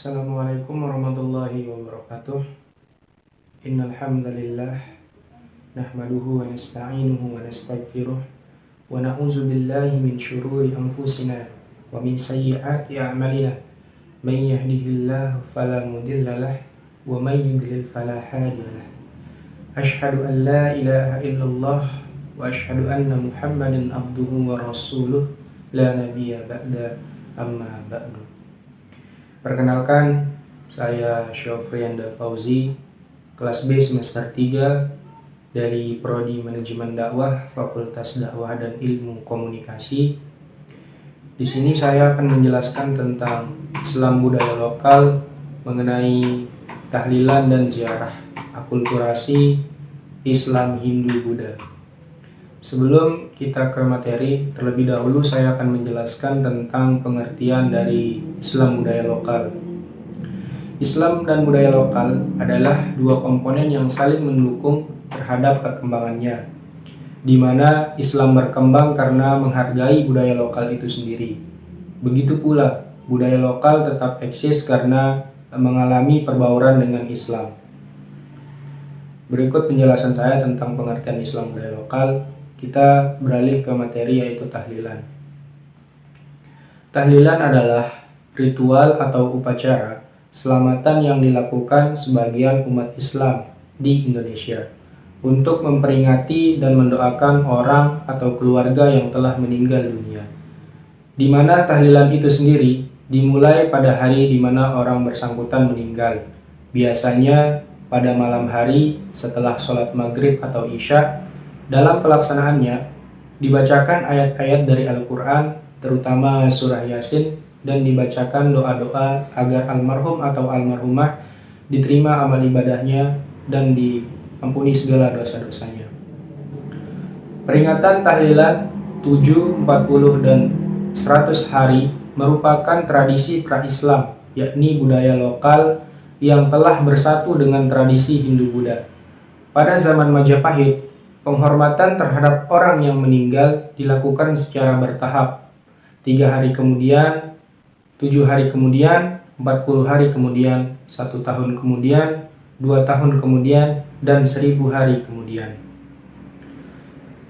Assalamualaikum warahmatullahi wabarakatuh. Innal hamdalillah nahmaduhu wa nasta'inuhu wa nastaghfiruh wa na'udzu billahi min syururi anfusina wa min sayyiati a'malina. May yahdihillahu fala mudilla lahu wa may yudlil fala hadiya lahu. Asyhadu an la ilaha illallah wa asyhadu anna Muhammadan abduhu wa rasuluh la nabiyya ba'da amma ba'du. Perkenalkan, saya Syofrianda Fauzi, kelas B semester 3 dari Prodi Manajemen Dakwah, Fakultas Dakwah dan Ilmu Komunikasi. Di sini saya akan menjelaskan tentang Islam budaya lokal mengenai tahlilan dan ziarah, akulturasi Islam Hindu Buddha. Sebelum kita ke materi, terlebih dahulu saya akan menjelaskan tentang pengertian dari Islam budaya lokal. Islam dan budaya lokal adalah dua komponen yang saling mendukung terhadap perkembangannya, di mana Islam berkembang karena menghargai budaya lokal itu sendiri. Begitu pula, budaya lokal tetap eksis karena mengalami perbauran dengan Islam. Berikut penjelasan saya tentang pengertian Islam budaya lokal. Kita beralih ke materi, yaitu tahlilan. Tahlilan adalah ritual atau upacara selamatan yang dilakukan sebagian umat Islam di Indonesia untuk memperingati dan mendoakan orang atau keluarga yang telah meninggal dunia. Di mana tahlilan itu sendiri dimulai pada hari di mana orang bersangkutan meninggal. Biasanya pada malam hari setelah sholat maghrib atau isya. Dalam pelaksanaannya, dibacakan ayat-ayat dari Al-Quran, terutama surah Yasin, dan dibacakan doa-doa agar almarhum atau almarhumah diterima amal ibadahnya dan diampuni segala dosa-dosanya. Peringatan tahlilan 7, 40, dan 100 hari merupakan tradisi pra-Islam, yakni budaya lokal yang telah bersatu dengan tradisi Hindu-Buddha. Pada zaman Majapahit, penghormatan terhadap orang yang meninggal dilakukan secara bertahap. 3 hari kemudian, 7 hari kemudian, 40 hari kemudian, 1 tahun kemudian, 2 tahun kemudian, dan 1000 hari kemudian.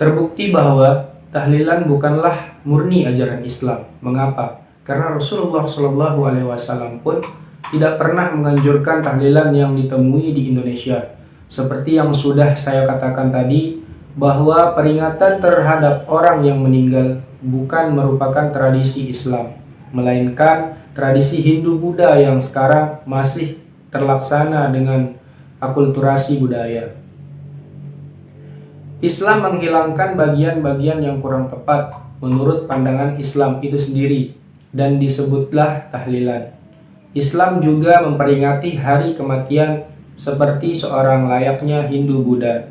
Terbukti bahwa tahlilan bukanlah murni ajaran Islam. Mengapa? Karena Rasulullah SAW pun tidak pernah menganjurkan tahlilan yang ditemui di Indonesia. Seperti yang sudah saya katakan tadi, bahwa peringatan terhadap orang yang meninggal bukan merupakan tradisi Islam, melainkan tradisi Hindu-Buddha yang sekarang masih terlaksana dengan akulturasi budaya. Islam menghilangkan bagian-bagian yang kurang tepat menurut pandangan Islam itu sendiri, dan disebutlah tahlilan. Islam juga memperingati hari kematian seperti seorang layaknya Hindu-Buddha,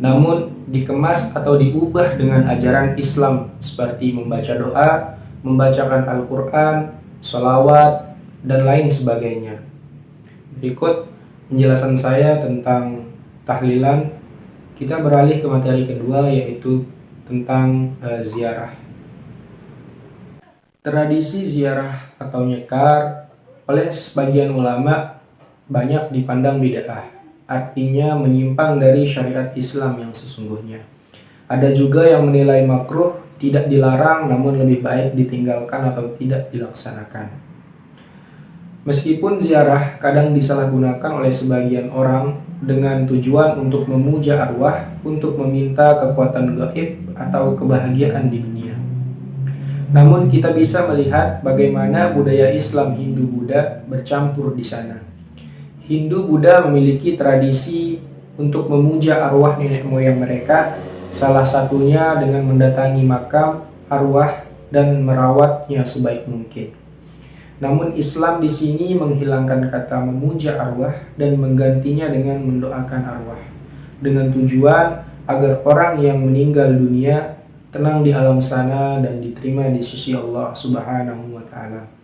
namun dikemas atau diubah dengan ajaran Islam seperti membaca doa, membacakan Al-Quran, sholawat, dan lain sebagainya. Berikut penjelasan saya tentang tahlilan. Kita beralih ke materi kedua, yaitu tentang ziarah. Tradisi ziarah atau nyekar oleh sebagian ulama banyak dipandang bid'ah, artinya menyimpang dari syariat Islam yang sesungguhnya. Ada juga yang menilai makruh, tidak dilarang, namun lebih baik ditinggalkan atau tidak dilaksanakan. Meskipun ziarah kadang disalahgunakan oleh sebagian orang dengan tujuan untuk memuja arwah, untuk meminta kekuatan gaib atau kebahagiaan di dunia. Namun kita bisa melihat bagaimana budaya Islam Hindu-Buddha bercampur di sana. Hindu-Buddha memiliki tradisi untuk memuja arwah nenek moyang mereka, salah satunya dengan mendatangi makam arwah dan merawatnya sebaik mungkin. Namun Islam di sini menghilangkan kata memuja arwah dan menggantinya dengan mendoakan arwah, dengan tujuan agar orang yang meninggal dunia tenang di alam sana dan diterima di sisi Allah Subhanahu wa Ta'ala.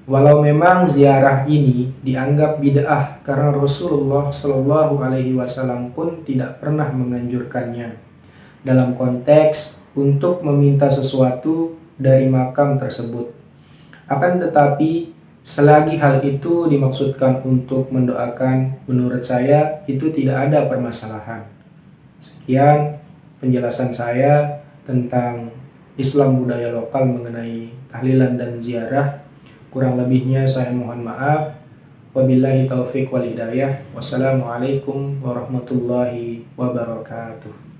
Walau memang ziarah ini dianggap bid'ah karena Rasulullah Shallallahu Alaihi Wasallam pun tidak pernah menganjurkannya dalam konteks untuk meminta sesuatu dari makam tersebut. Akan tetapi Selagi hal itu dimaksudkan untuk mendoakan, menurut saya itu tidak ada permasalahan. Sekian penjelasan saya tentang Islam budaya lokal mengenai tahlilan dan ziarah. Kurang lebihnya saya mohon maaf. Wabillahi taufiq wal hidayah. Wassalamualaikum warahmatullahi wabarakatuh.